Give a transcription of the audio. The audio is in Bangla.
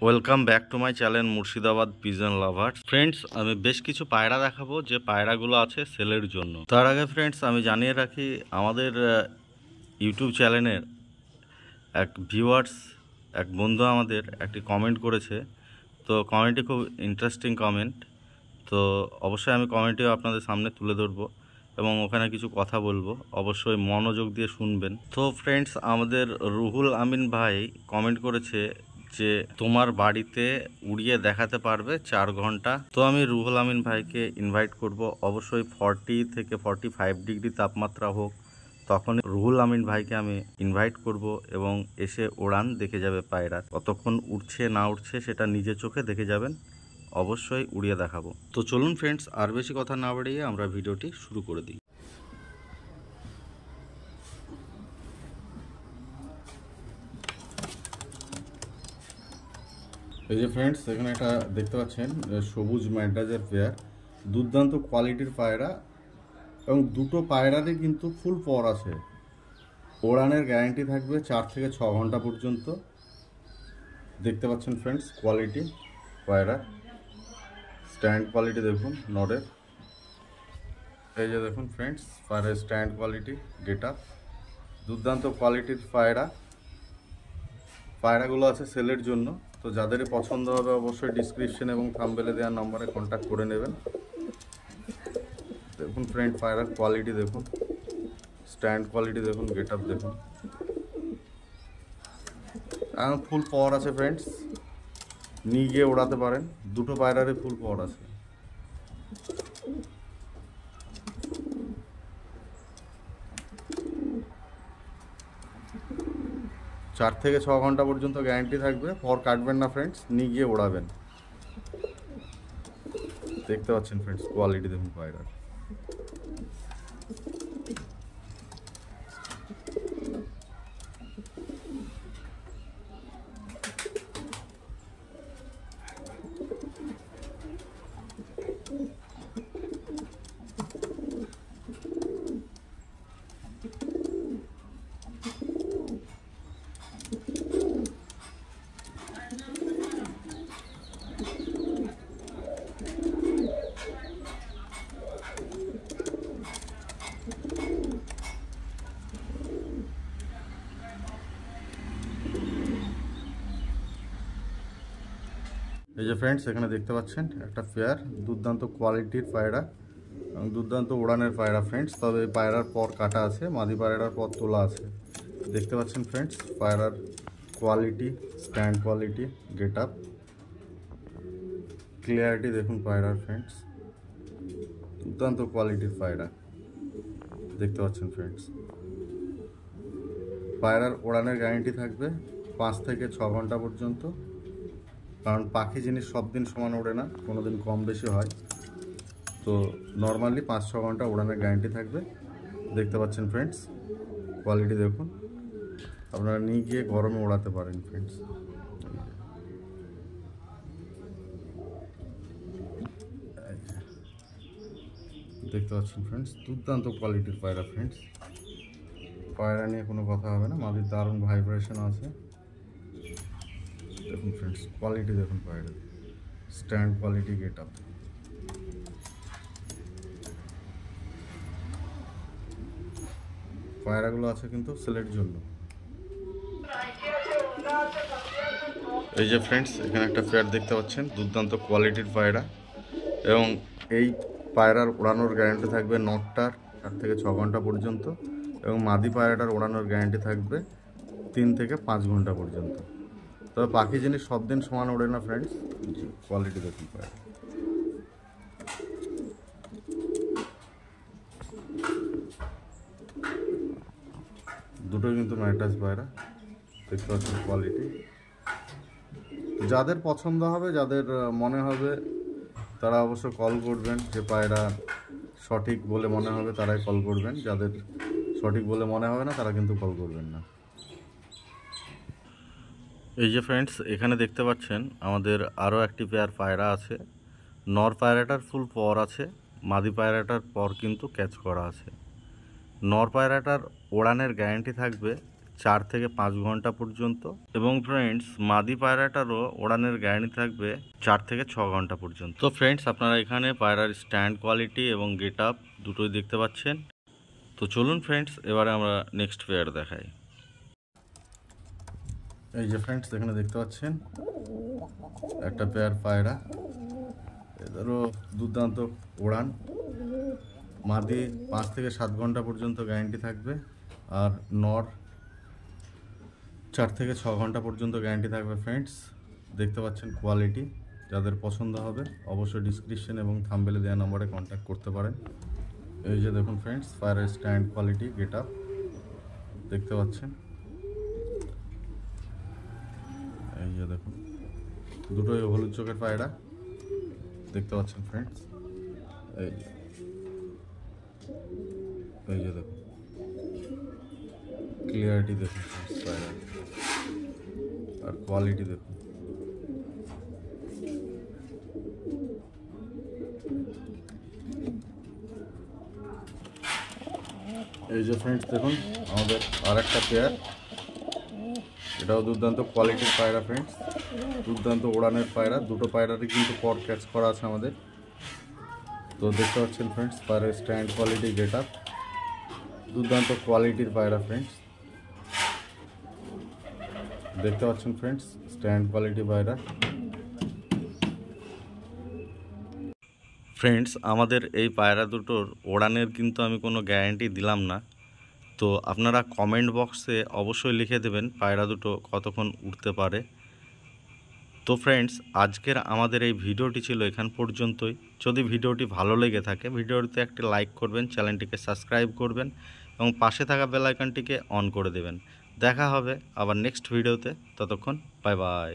Welcome back to my channel Murshidabad pigeon lovers. Friends, আমি বেশ কিছু পায়রা দেখাবো যে পায়রাগুলো আছে সেলের জন্য। তার আগে ফ্রেন্ডস আমি জানিয়ে রাখি, আমাদের ইউটিউব চ্যানেলের এক ভিউয়ার্স, এক বন্ধু আমাদের একটি কমেন্ট করেছে। তো কমেন্টটি খুব ইন্টারেস্টিং কমেন্ট। তো অবশ্যই আমি কমেন্টটিও আপনাদের সামনে তুলে ধরবো এবং ওখানে কিছু কথা বলবো, অবশ্যই মনোযোগ দিয়ে শুনবেন। তো ফ্রেন্ডস, আমাদের রুহুল আমিন ভাই কমেন্ট করেছে যে তোমার বাড়িতে উড়িয়ে দেখাতে পারবে 4 ঘন্টা। তো আমি রুহুল আমিন ভাইকে ইনভাইট করব, অবশ্যই 40 থেকে 45 ডিগ্রি তাপমাত্রা হোক, তখন রুহুল আমিন ভাইকে আমি ইনভাইট করব এবং এসে উড়ান দেখে যাবে পায়রা কতক্ষণ উঠছে না উঠছে সেটা নিজে চোখে দেখে যাবেন, অবশ্যই উড়িয়ে দেখাবো। তো চলুন ফ্রেন্ডস, আর বেশি কথা না বাড়িয়ে আমরা ভিডিওটি শুরু করে দিই। এই যে ফ্রেন্ডস, এখানে একটা দেখতে পাচ্ছেন সবুজ ম্যাড্রাজের পেয়ার, দুর্দান্ত কোয়ালিটির পায়রা এবং দুটো পায়রারই কিন্তু ফুল পর আছে। ওড়ানের গ্যারান্টি থাকবে 4 থেকে 6 ঘন্টা পর্যন্ত। দেখতে পাচ্ছেন ফ্রেন্ডস কোয়ালিটি পায়রা, স্ট্যান্ড কোয়ালিটি দেখুন নডের। এই যে দেখুন ফ্রেন্ডস পায়রার স্ট্যান্ড কোয়ালিটি, গেট আপ, দুর্দান্ত কোয়ালিটির পায়রাগুলো আছে সেলের জন্য। তো যাদেরই পছন্দ হবে অবশ্যই ডিসক্রিপশন এবং থাম্বনেলে দেওয়ার নম্বরে কন্ট্যাক্ট করে নেবেন। দেখুন ফ্রেন্ড পায়রার কোয়ালিটি দেখুন, স্ট্যান্ড কোয়ালিটি দেখুন, গেট আপ দেখুন, এখন ফুল পাওয়ার আছে ফ্রেন্ডস, নিয়ে গিয়ে ওড়াতে পারেন। দুটো পায়রারই ফুল পাওয়ার আছে। চার থেকে 6 ঘন্টা পর্যন্ত গ্যারান্টি থাকবে, পর কাটবেন না ফ্রেন্ডস, নিয়ে গিয়ে ওড়াবেন। দেখতে পাচ্ছেন ফ্রেন্ডস কোয়ালিটি দেখুন পায়রার। এই যে ফ্রেন্ডস, এখানে দেখতে পাচ্ছেন একটা পেয়ার দুর্দান্ত কোয়ালিটির পায়রা এবং দুর্দান্ত উড়ানের পায়রা ফ্রেন্ডস। তবে এই পায়রার পর কাটা আছে, মাদি পায়রার পর তোলা আছে। দেখতে পাচ্ছেন ফ্রেন্ডস পায়রার quality, stand quality, get up, clarity দেখুন পায়রার ফ্রেন্ডস, দুর্দান্ত কোয়ালিটির পায়রা। দেখতে পাচ্ছেন ফ্রেন্ডস পায়রার ওড়ানের গ্যারান্টি থাকবে 5 থেকে 6 ঘন্টা পর্যন্ত, কারণ পাখি জিনিস সব দিন সমান ওড়ে না, কোনো দিন কম বেশি হয়। তো নর্মালি 5-6 ঘন্টা ওড়ানের গ্যারান্টি থাকবে। দেখতে পাচ্ছেন ফ্রেন্ডস কোয়ালিটি দেখুন, আপনারা নিয়ে গিয়ে গরমে ওড়াতে পারেন ফ্রেন্ডস। দেখতে পাচ্ছেন ফ্রেন্ডস দুর্দান্ত কোয়ালিটির পায়রা ফ্রেন্ডস, পায়রা নিয়ে কোনো কথা হবে না, মালির দারুণ ভাইব্রেশন আছে। দেখুন ফ্রেন্ডস কোয়ালিটি দেখুন পায়রা, স্ট্যান্ড কোয়ালিটি, গেট আপ। পায়রাগুলো আছে কিন্তু সেলের জন্য। এই যে ফ্রেন্ডস, এখানে একটা পেয়ার দেখতে পাচ্ছেন দুর্দান্ত কোয়ালিটির পায়রা এবং এই পায়রার ওড়ানোর গ্যারান্টি থাকবে নটটার 4 থেকে 6 ঘন্টা পর্যন্ত এবং মাদি পায়রাটার ওড়ানোর গ্যারান্টি থাকবে 3 থেকে 5 ঘন্টা পর্যন্ত। তবে পাখি জিনিস সব দিন সমান ওড়ে না ফ্রেন্ডস। কোয়ালিটি দেখুন পায়রা, দুটোই কিন্তু ম্যাড্রাস পায়রা। দেখতে পাচ্ছেন কোয়ালিটি। যাদের পছন্দ হবে, যাদের মনে হবে, তারা অবশ্য কল করবেন। যে পায়রা সঠিক বলে মনে হবে তারাই কল করবেন, যাদের সঠিক বলে মনে হবে না তারা কিন্তু কল করবেন না। এই যে ফ্রেন্ডস, এখানে দেখতে পাচ্ছেন আমাদের আরও একটি পেয়ার পায়রা আছে। নর পায়রাটার ফুল পর আছে, মাদি পায়রাটার পর কিন্তু ক্যাচ করা আছে। নর পায়রাটার ওড়ানের গ্যারান্টি থাকবে 4 থেকে 5 ঘন্টা পর্যন্ত। এবং ফ্রেন্ডস মাদি পায়রাটারও ওড়ানের গ্যারান্টি থাকবে 4 থেকে 6 ঘন্টা পর্যন্ত। তো ফ্রেন্ডস আপনারা এখানে পায়রার স্ট্যান্ড কোয়ালিটি এবং গেট আপ দুটোই দেখতে পাচ্ছেন। তো চলুন ফ্রেন্ডস এবারে আমরা নেক্সট পেয়ার দেখাই। এই যে ফ্রেন্ডস এখানে দেখতে পাচ্ছেন একটা পেয়ার পায়রা, এদেরও দুর্দান্ত ওড়ান। মাদি 5 থেকে 7 ঘন্টা পর্যন্ত গ্যারান্টি থাকবে, আর নর 4 থেকে 6 ঘন্টা পর্যন্ত গ্যারান্টি থাকবে। ফ্রেন্ডস দেখতে পাচ্ছেন কোয়ালিটি, যাদের পছন্দ হবে অবশ্যই ডিসক্রিপশন এবং থাম্বনেলে দেওয়া নম্বরে কন্ট্যাক্ট করতে পারেন। এই যে দেখুন ফ্রেন্ডস পায়রার স্ট্যান্ড কোয়ালিটি, গেট আপ দেখতে পাচ্ছেন। এই যে দেখুন দুটোই হলুদ চোখের পায়রা দেখতে পাচ্ছেন ফ্রেন্ডস। এই যে দেখুন ক্লিয়ারিটি দেখুন ফ্রেন্ডস পায়রা, আর কোয়ালিটি দেখুন। এই যে ফ্রেন্ডস দেখুন আমাদের আর একটা পেয়ার, এটাও দুর্দান্ত কোয়ালিটির পায়রা ফ্রেন্ডস, দুর্দান্ত ওড়ানের পায়রা। দুটো পায়রারই কিন্তু পর ক্যাচ করা আছে আমাদের। তো দেখতে পাচ্ছেন ফ্রেন্ডস পায়রার স্ট্যান্ড কোয়ালিটি, গেট আপ দুর্দান্ত কোয়ালিটির পায়রা ফ্রেন্ডস দেখতে পাচ্ছেন ফ্রেন্ডস স্ট্যান্ড কোয়ালিটি পায়রা। ফ্রেন্ডস আমাদের এই পায়রা দুটোর ওড়ানের কিন্তু আমি কোনো গ্যারান্টি দিলাম না, তো আপনারা কমেন্ট বক্সে অবশ্যই লিখে দেবেন পায়রা দুটো কতক্ষণ উঠতে পারে। তো ফ্রেন্ডস আজকের আমাদের এই ভিডিওটি ছিল এখান পর্যন্তই। যদি ভিডিওটি ভালো লেগে থাকে ভিডিওটিতে একটি লাইক করবেন, চ্যানেলটিকে সাবস্ক্রাইব করবেন এবং পাশে থাকা বেল আইকনটিকে অন করে দেবেন। দেখা হবে আবার নেক্সট ভিডিওতে, ততক্ষণ বাই বাই।